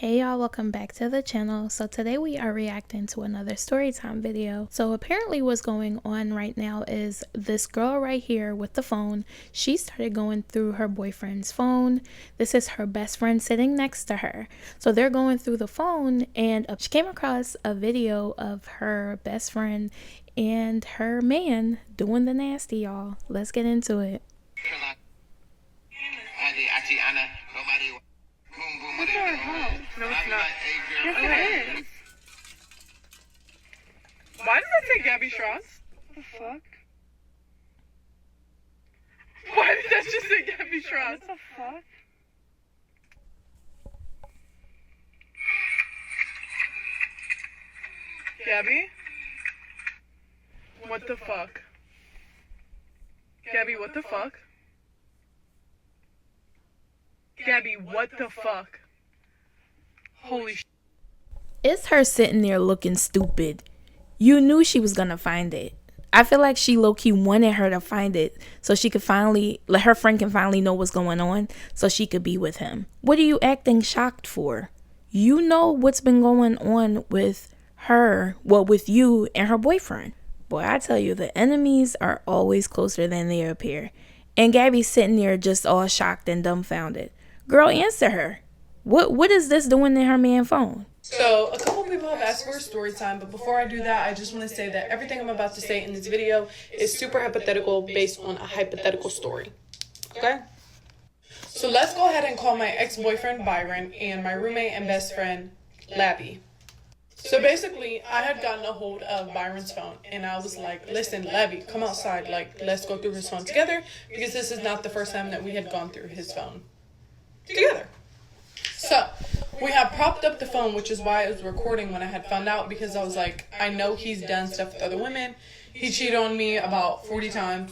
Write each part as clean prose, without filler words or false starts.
Hey y'all, welcome back to the channel. So today we are reacting to another storytime video. So apparently what's going on right now is this girl right here with the phone, she started going through her boyfriend's phone. This is her best friend sitting next to her. So they're going through the phone and she came across a video of her best friend and her man doing the nasty, y'all. Let's get into it. It's our house. No, it's not. Yes, it is. Why does it say Gabby Strauss? What the fuck? Why did that just say Gabby Strauss? What the fuck? Gabby? What the fuck? Gabby, what the fuck? Gabby, what the fuck? Holy sh**. It's her sitting there looking stupid. You knew she was gonna find it. I feel like she low-key wanted her to find it so she could finally, let her friend can finally know what's going on so she could be with him. What are you acting shocked for? You know what's been going on with her, well, with you and her boyfriend. Boy, I tell you, the enemies are always closer than they appear. And Gabby's sitting there just all shocked and dumbfounded. Girl, answer her. What is this doing in her man's phone? So, a couple people have asked for a story time, but before I do that, I just want to say that everything I'm about to say in this video is super hypothetical based on a hypothetical story. Okay? So, let's go ahead and call my ex-boyfriend Byron and my roommate and best friend Labby. So, basically, I had gotten a hold of Byron's phone, and I was like, listen, Labby, come outside. Like, let's go through his phone together, because this is not the first time that we had gone through his phone together. So, we had propped up the phone, which is why I was recording when I had found out, because I was like, I know he's done stuff with other women. He cheated on me about 40 times.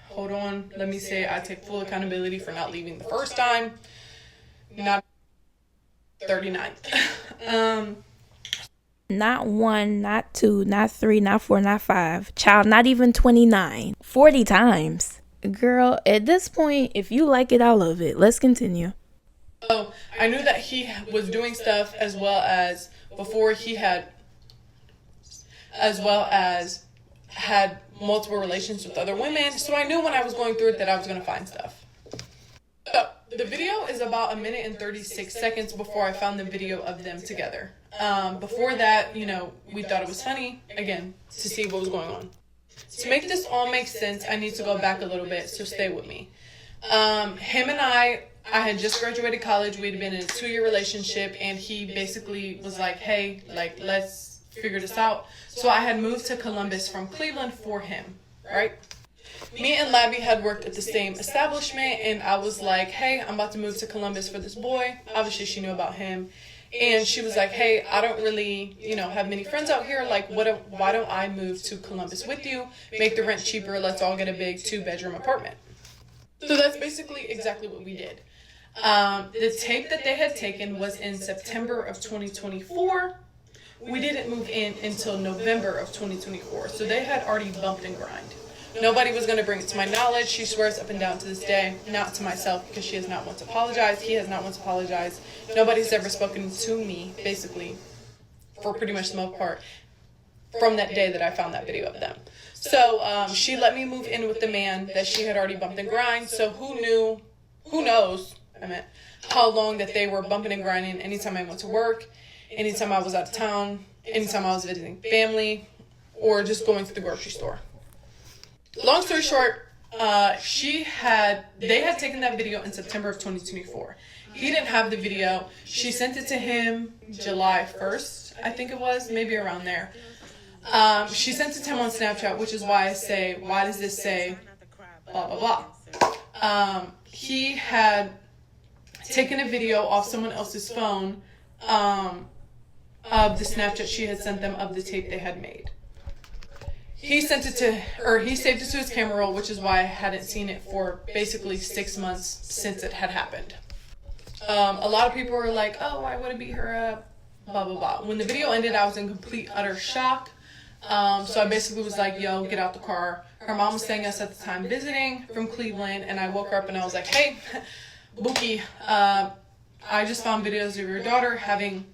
Hold on, let me say I take full accountability for not leaving the first time. Not 39th. Not 1, not 2, not 3, not 4, not 5. Child, not even 29. 40 times. Girl, at this point, if you like it, I'll love it. Let's continue. So I knew that he was doing stuff as well as had multiple relations with other women. So I knew when I was going through it that I was going to find stuff. So the video is about 1 minute and 36 seconds before I found the video of them together. Before that, we thought it was funny, again, to see what was going on. To make this all make sense, I need to go back a little bit, so stay with me. Him and I had just graduated college. We'd been in a 2-year relationship, and he basically was like, hey, like, let's figure this out. So I had moved to Columbus from Cleveland for him, right? Me and Labby had worked at the same establishment, and I was like, hey, I'm about to move to Columbus for this boy. Obviously, she knew about him. And she was like, hey, I don't really, have many friends out here. Like, why don't I move to Columbus with you? Make the rent cheaper. Let's all get a big 2-bedroom apartment. So that's basically exactly what we did. The tape that they had taken was in September of 2024. We didn't move in until November of 2024. So they had already bumped and grind. Nobody was going to bring it to my knowledge. She swears up and down to this day, not to myself, because she has not once apologized. He has not once apologized. Nobody's ever spoken to me, basically, for pretty much the most part, from that day that I found that video of them. So she let me move in with the man that she had already bumped and grind. So who knows, how long that they were bumping and grinding anytime I went to work, anytime I was out of town, anytime I was visiting family, or just going to the grocery store. Long story short, they had taken that video in September of 2024. He didn't have the video. She sent it to him July 1st, I think it was, maybe around there. She sent it to him on Snapchat, which is why I say, why does this say blah, blah, blah. He had taken a video off someone else's phone of the Snapchat she had sent them of the tape they had made. He saved it to his camera roll, which is why I hadn't seen it for basically 6 months since it had happened. A lot of people were like, oh, why would it beat her up? Blah, blah, blah. When the video ended, I was in complete, utter shock. So I basically was like, yo, get out the car. Her mom was staying us at the time visiting from Cleveland, and I woke her up and I was like, hey, Bookie, I just found videos of your daughter having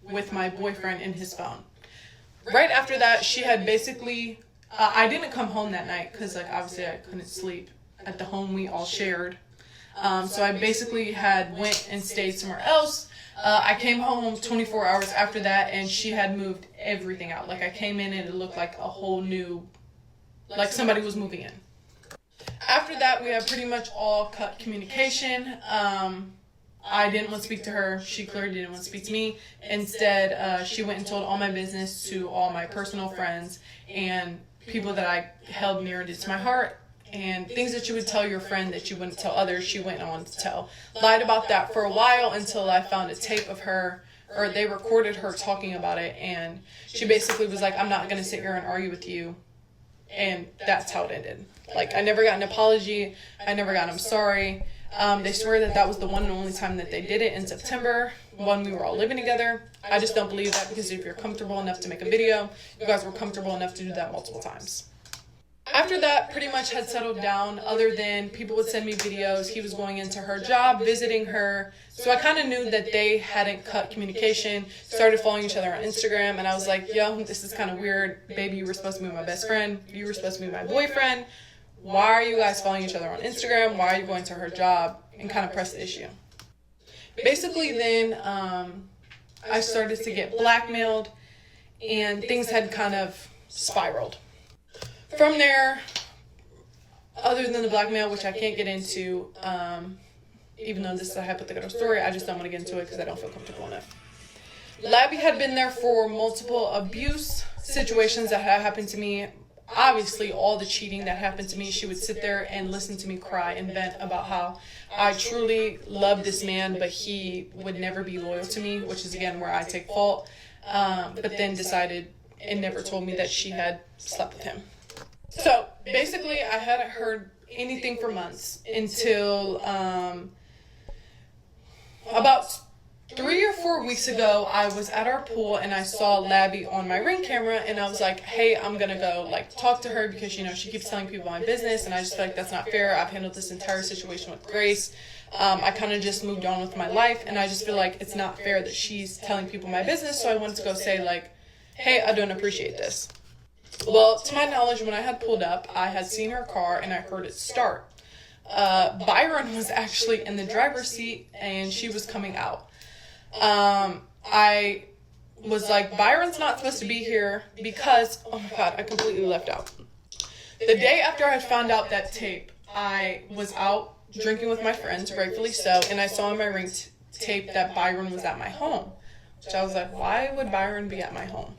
with my boyfriend in his phone. Right after that, she had basically, I didn't come home that night because like obviously I couldn't sleep at the home we all shared. So I basically had went and stayed somewhere else. I came home 24 hours after that, and she had moved everything out. Like I came in and it looked like a whole new, like somebody was moving in. After that, we had pretty much all cut communication. I didn't want to speak to her. She clearly didn't want to speak to me. Instead, she went and told all my business to all my personal friends and people that I held near and dear to my heart. And things that you would tell your friend that you wouldn't tell others, she went on to tell. Lied about that for a while until I found a tape of her, or they recorded her talking about it. And she basically was like, I'm not going to sit here and argue with you. And that's how it ended. Like, I never got an apology. I never got an I'm sorry. They swear that that was the one and only time that they did it in September when we were all living together. I just don't believe that, because if you're comfortable enough to make a video, you guys were comfortable enough to do that multiple times. After that, pretty much had settled down, other than people would send me videos. He was going into her job, visiting her. So I kind of knew that they hadn't cut communication, started following each other on Instagram. And I was like, yo, this is kind of weird. Baby, you were supposed to be my best friend. You were supposed to be my boyfriend. Why are you guys following each other on Instagram? Why are you going to her job? And kind of press the issue. Basically then, I started to get blackmailed, and things had kind of spiraled. From there, other than the blackmail, which I can't get into, even though this is a hypothetical story, I just don't want to get into it because I don't feel comfortable enough. Labby had been there for multiple abuse situations that had happened to me. Obviously, all the cheating that happened to me, she would sit there and listen to me cry and vent about how I truly loved this man, but he would never be loyal to me, which is, again, where I take fault. But then decided and never told me that she had slept with him. So, basically, I hadn't heard anything for months until about 3 or 4 weeks ago, I was at our pool and I saw Labby on my Ring camera, and I was like, hey, I'm gonna go like talk to her because, you know, she keeps telling people my business, and I just feel like that's not fair. I've handled this entire situation with grace. I kind of just moved on with my life, and I just feel like it's not fair that she's telling people my business. So I wanted to go say like, hey, I don't appreciate this. Well, to my knowledge, when I had pulled up, I had seen her car and I heard it start. Byron was actually in the driver's seat and she was coming out. I was like, Byron's not supposed to be here because, oh my God, I completely left out. The day after I found out that tape, I was out drinking with my friends, rightfully so, and I saw on my Ring tape that Byron was at my home. Which I was like, why would Byron be at my home?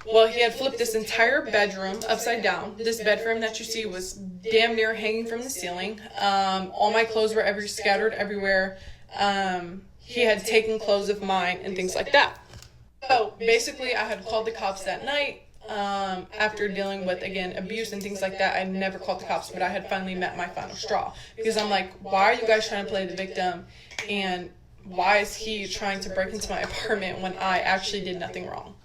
Well, he had flipped this entire bedroom upside down. This bed frame that you see was damn near hanging from the ceiling. All my clothes were scattered everywhere. He had taken clothes of mine and things like that. So basically, I had called the cops that night. After dealing with, again, abuse and things like that, I never called the cops, but I had finally met my final straw. Because I'm like, why are you guys trying to play the victim? And why is he trying to break into my apartment when I actually did nothing wrong?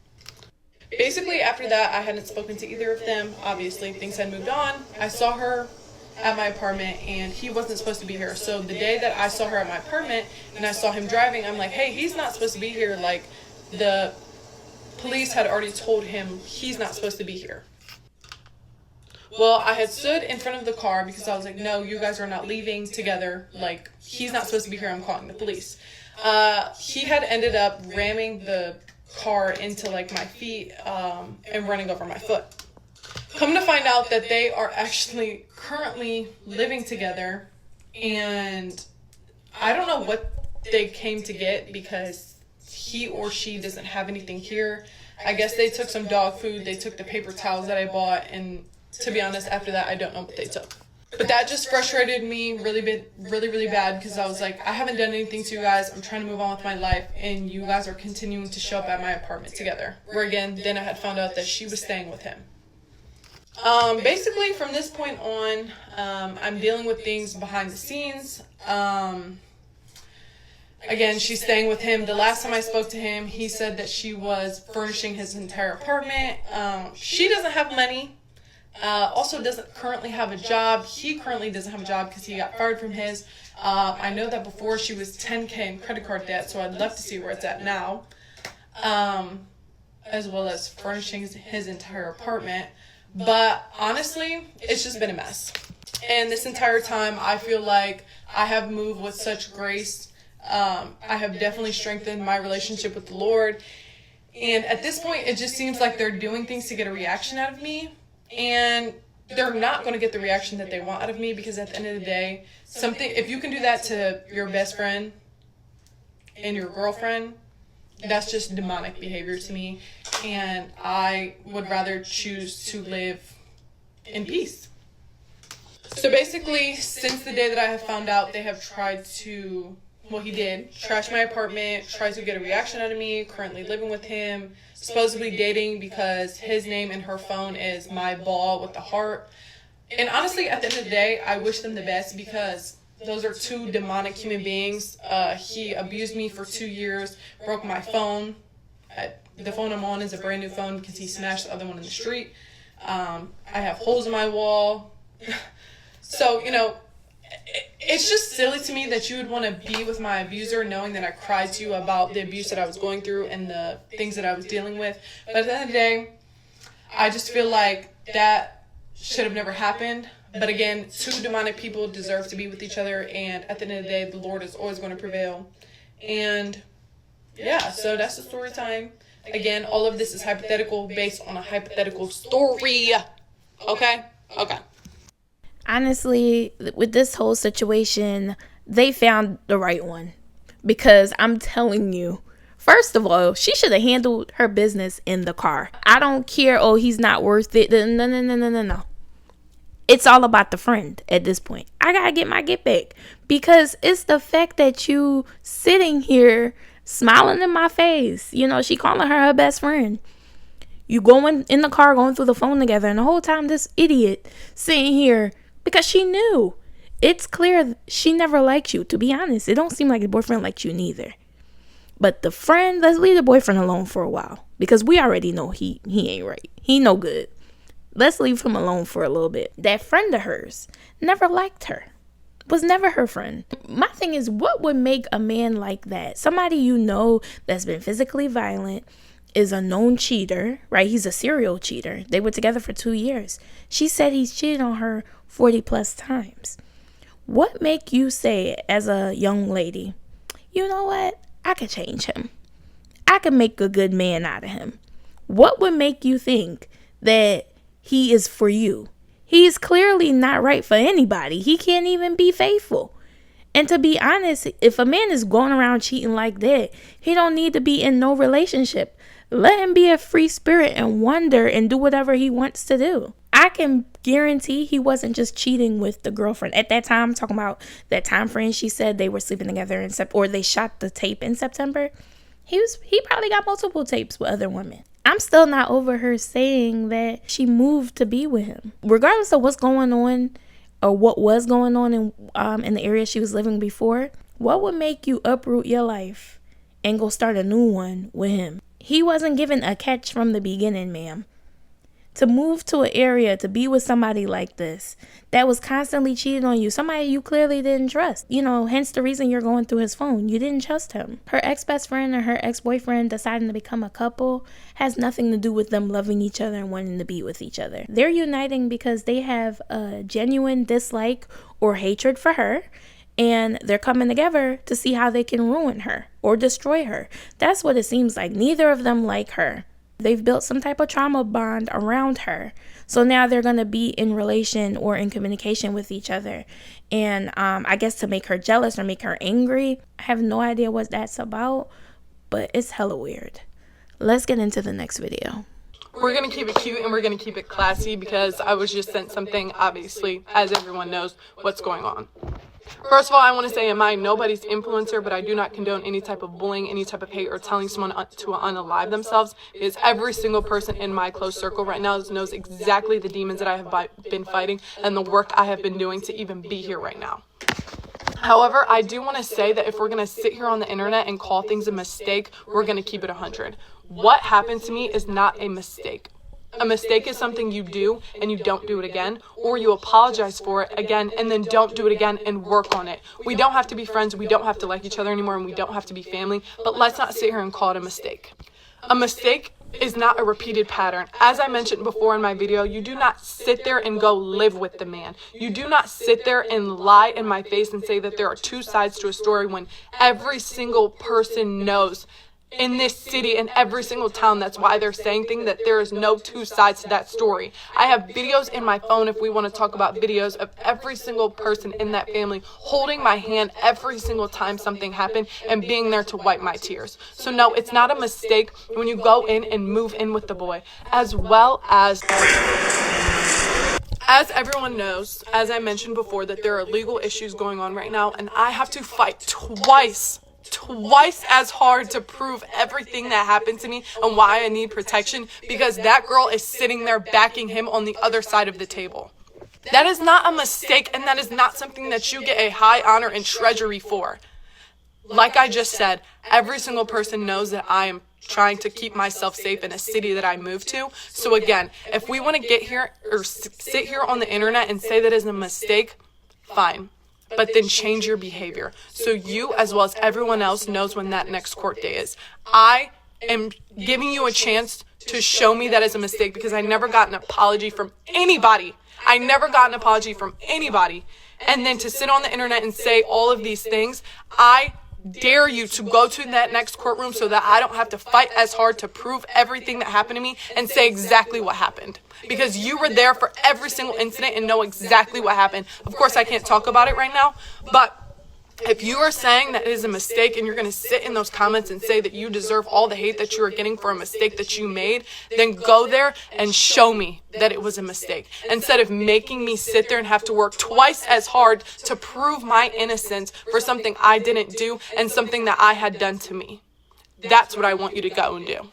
Basically, after that, I hadn't spoken to either of them. Obviously, things had moved on. I saw her at my apartment, and he wasn't supposed to be here. So the day that I saw her at my apartment, and I saw him driving, I'm like, hey, he's not supposed to be here. Like, the police had already told him he's not supposed to be here. Well, I had stood in front of the car because I was like, no, you guys are not leaving together. Like, he's not supposed to be here. I'm calling the police. He had ended up ramming the car into like my feet and running over my foot. Come to find out that they are actually currently living together, and I don't know what they came to get because he or she doesn't have anything here. I guess they took some dog food, they took the paper towels that I bought, and to be honest, after that, I don't know what they took. But that just frustrated me really bad because I was like, I haven't done anything to you guys. I'm trying to move on with my life, and you guys are continuing to show up at my apartment together. Where again, then I had found out that she was staying with him. Basically, from this point on, I'm dealing with things behind the scenes. Again, she's staying with him. The last time I spoke to him, he said that she was furnishing his entire apartment. She doesn't have money. Also doesn't currently have a job. He currently doesn't have a job because he got fired from his. I know that before she was $10K in credit card debt, so I'd love to see where it's at now. As well as furnishing his entire apartment. But honestly, it's just been a mess. And this entire time, I feel like I have moved with such grace. I have definitely strengthened my relationship with the Lord. And at this point, it just seems like they're doing things to get a reaction out of me. And they're not going to get the reaction that they want out of me, because at the end of the day, if you can do that to your best friend and your girlfriend, that's just demonic behavior to me. And I would rather choose to live in peace. So basically, since the day that I have found out, they have tried to, well, he did, trash my apartment, try to get a reaction out of me, currently living with him, supposedly dating because his name in her phone is my ball with the heart. And honestly, at the end of the day, I wish them the best, because those are two demonic human beings. He abused me for 2 years, broke my phone. The phone I'm on is a brand new phone because he smashed the other one in the street. I have holes in my wall. So, it's just silly to me that you would want to be with my abuser knowing that I cried to you about the abuse that I was going through and the things that I was dealing with. But at the end of the day, I just feel like that should have never happened. But again, two demonic people deserve to be with each other, and at the end of the day, the Lord is always going to prevail. And yeah, so that's the story time. Again, all of this is hypothetical, based on a hypothetical story. Okay? Okay. Honestly, with this whole situation, they found the right one. Because I'm telling you, first of all, she should have handled her business in the car. I don't care, oh, he's not worth it. No. It's all about the friend at this point. I gotta get my get back. Because it's the fact that you sitting here smiling in my face. She calling her best friend. You going in the car, going through the phone together, and the whole time this idiot sitting here, because she knew. It's clear she never liked you, to be honest. It don't seem like the boyfriend liked you neither. But the friend, let's leave the boyfriend alone for a while. Because we already know he ain't right. He no good. Let's leave him alone for a little bit. That friend of hers never liked her. Was never her friend. My thing is, what would make a man like that? Somebody that's been physically violent, is a known cheater, right? He's a serial cheater. They were together for 2 years. She said he's cheated on her 40 plus times. What make you say as a young lady, you know what? I could change him. I could make a good man out of him. What would make you think that he is for you? He's clearly not right for anybody. He can't even be faithful. And to be honest, if a man is going around cheating like that, he don't need to be in no relationship. Let him be a free spirit and wander and do whatever he wants to do. I can guarantee he wasn't just cheating with the girlfriend. At that time, I'm talking about that time frame she said they were sleeping together or they shot the tape in September. He probably got multiple tapes with other women. I'm still not over her saying that she moved to be with him. Regardless of what's going on or what was going on in the area she was living before, what would make you uproot your life and go start a new one with him? He wasn't given a catch from the beginning, ma'am. To move to an area to be with somebody like this that was constantly cheating on you, somebody you clearly didn't trust, hence the reason you're going through his phone. You didn't trust him. Her ex-best friend or her ex-boyfriend deciding to become a couple has nothing to do with them loving each other and wanting to be with each other. They're uniting because they have a genuine dislike or hatred for her, and they're coming together to see how they can ruin her or destroy her. That's what it seems like. Neither of them like her. They've built some type of trauma bond around her. So now they're going to be in relation or in communication with each other. And I guess to make her jealous or make her angry. I have no idea what that's about, but it's hella weird. Let's get into the next video. We're going to keep it cute and we're going to keep it classy because I was just sent something, obviously, as everyone knows what's going on. First of all, I want to say, am I nobody's influencer, but I do not condone any type of bullying, any type of hate, or telling someone to unalive themselves. Because every single person in my close circle right now knows exactly the demons that I have been fighting and the work I have been doing to even be here right now. However, I do want to say that if we're going to sit here on the internet and call things a mistake, we're going to keep it 100. What happened to me is not a mistake. A mistake is something you do and you don't do it again, or you apologize for it again and then don't do it again and work on it. We don't have to be friends, we don't have to like each other anymore, and we don't have to be family, but let's not sit here and call it a mistake. A mistake is not a repeated pattern. As I mentioned before in my video, you do not sit there and go live with the man. You do not sit there and lie in my face and say that there are two sides to a story when every single person knows in this city and every single town, that's why they're saying things, that there is no two sides to that story. I have videos in my phone, if we want to talk about videos, of every single person in that family holding my hand every single time something happened and being there to wipe my tears. So no, it's not a mistake when you go in and move in with the boy. As everyone knows, as I mentioned before, that there are legal issues going on right now, and I have to fight twice as hard to prove everything that happened to me and why I need protection, because that girl is sitting there backing him on the other side of the table. That is not a mistake, and that is not something that you get a high honor and treasury for. Like I just said, every single person knows that I am trying to keep myself safe in a city that I moved to. So again, if we want to get here or sit here on the internet and say that is a mistake, fine. But then change your behavior so you, as well as everyone else, knows when that next court day is. I am giving you a chance to show me that is a mistake, because I never got an apology from anybody. And then to sit on the internet and say all of these things, I dare you to go to that next courtroom so that I don't have to fight as hard to prove everything that happened to me and say exactly what happened. Because you were there for every single incident and know exactly what happened. Of course, I can't talk about it right now, but if you are saying that it is a mistake and you're going to sit in those comments and say that you deserve all the hate that you are getting for a mistake that you made, then go there and show me that it was a mistake, instead of making me sit there and have to work twice as hard to prove my innocence for something I didn't do and something that I had done to me. That's what I want you to go and do.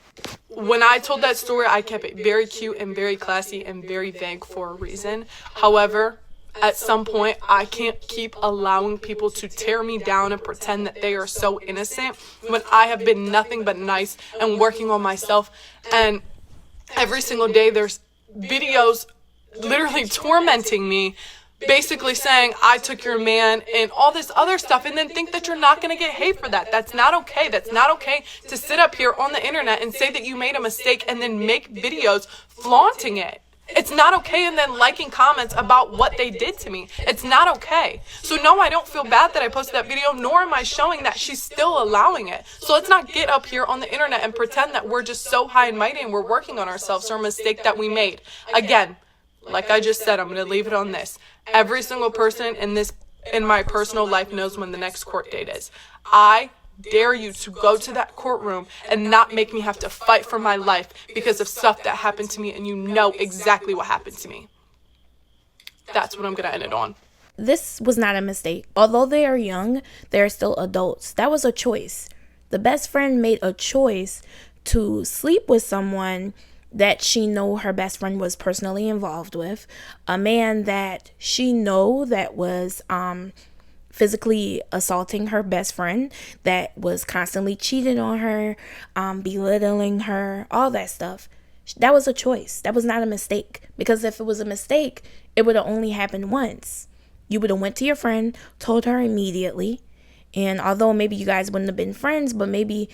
When I told that story, I kept it very cute and very classy and very vague for a reason. However, at some point, I can't keep allowing people to tear me down and pretend that they are so innocent when I have been nothing but nice and working on myself. And every single day, there's videos literally tormenting me, basically saying I took your man and all this other stuff, and then think that you're not going to get hate for that. That's not okay. That's not okay to sit up here on the internet and say that you made a mistake and then make videos flaunting it. It's not okay, and then liking comments about what they did to me. It's not okay. So no, I don't feel bad that I posted that video, nor am I showing that she's still allowing it. So let's not get up here on the internet and pretend that we're just so high and mighty and we're working on ourselves for a mistake that we made. Again, like I just said, I'm going to leave it on this. Every single person in my personal life knows when the next court date is. I dare you to go to that courtroom and not make me have to fight for my life because of stuff that happened to me, and you know exactly what happened to me. That's what I'm going to end it on. This was not a mistake. Although they are young, they are still adults. That was a choice. The best friend made a choice to sleep with someone that she know her best friend was personally involved with, a man that she know that was physically assaulting her best friend, that was constantly cheating on her, belittling her, all that stuff. That was a choice. That was not a mistake. Because if it was a mistake, it would have only happened once. You would have went to your friend, told her immediately, and although maybe you guys wouldn't have been friends, but maybe,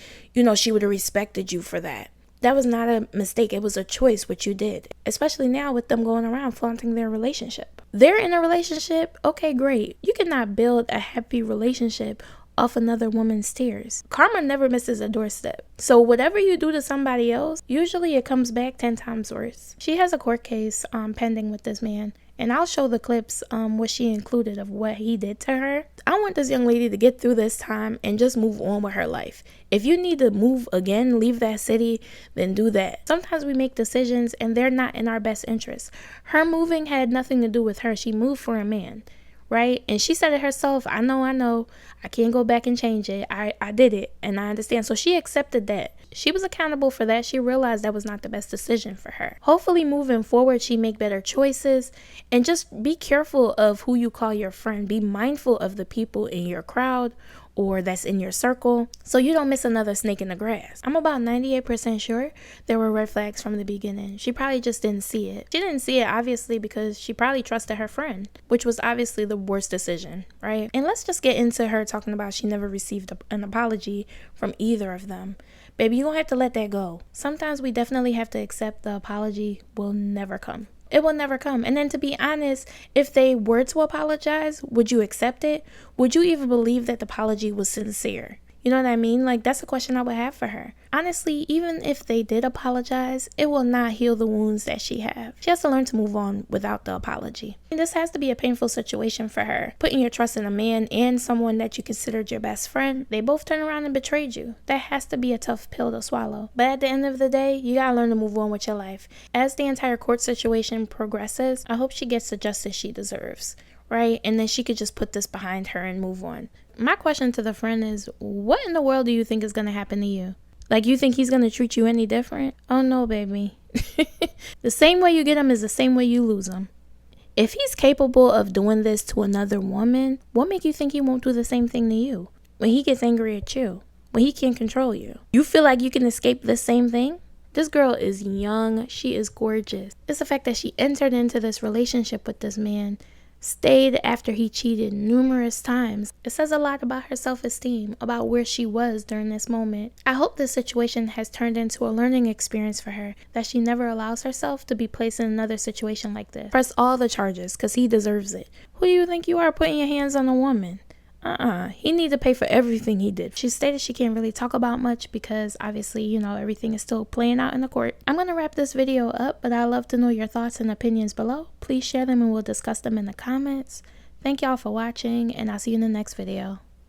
she would have respected you for that. That was not a mistake. It was a choice what you did, especially now with them going around flaunting their relationship. They're in a relationship. Okay, great. You cannot build a happy relationship off another woman's tears. Karma never misses a doorstep. So whatever you do to somebody else, usually it comes back 10 times worse. She has a court case pending with this man. And I'll show the clips what she included of what he did to her. I want this young lady to get through this time and just move on with her life. If you need to move again, leave that city, then do that. Sometimes we make decisions and they're not in our best interest. Her moving had nothing to do with her. She moved for a man, right? And she said it herself. I know. I can't go back and change it. I did it and I understand. So she accepted that. She was accountable for that. She realized that was not the best decision for her. Hopefully moving forward, she make better choices, and just be careful of who you call your friend. Be mindful of the people in your crowd or that's in your circle, so you don't miss another snake in the grass. I'm about 98% sure there were red flags from the beginning. She probably just didn't see it. She didn't see it obviously because she probably trusted her friend, which was obviously the worst decision, right? And let's just get into her talking about she never received an apology from either of them. Baby, you don't have to let that go. Sometimes we definitely have to accept the apology will never come. It will never come. And then to be honest, if they were to apologize, would you accept it? Would you even believe that the apology was sincere? You know what I mean? Like, that's a question I would have for her. Honestly, even if they did apologize, it will not heal the wounds that she has. She has to learn to move on without the apology. And this has to be a painful situation for her. Putting your trust in a man and someone that you considered your best friend, they both turned around and betrayed you. That has to be a tough pill to swallow. But at the end of the day, you gotta learn to move on with your life. As the entire court situation progresses, I hope she gets the justice she deserves, right? And then she could just put this behind her and move on. My question to the friend is, what in the world do you think is going to happen to you? Like, you think he's going to treat you any different? Oh no, baby. The same way you get him is the same way you lose him. If he's capable of doing this to another woman, what make you think he won't do the same thing to you? When he gets angry at you, when he can't control you, you feel like you can escape the same thing? This girl is young. She is gorgeous. It's the fact that she entered into this relationship with this man, stayed after he cheated numerous times. It says a lot about her self-esteem, about where she was during this moment. I hope this situation has turned into a learning experience for her, that she never allows herself to be placed in another situation like this. Press all the charges, because he deserves it. Who do you think you are putting your hands on a woman? He needs to pay for everything he did. She stated she can't really talk about much because obviously, you know, everything is still playing out in the court. I'm going to wrap this video up, but I'd love to know your thoughts and opinions below. Please share them and we'll discuss them in the comments. Thank y'all for watching, and I'll see you in the next video.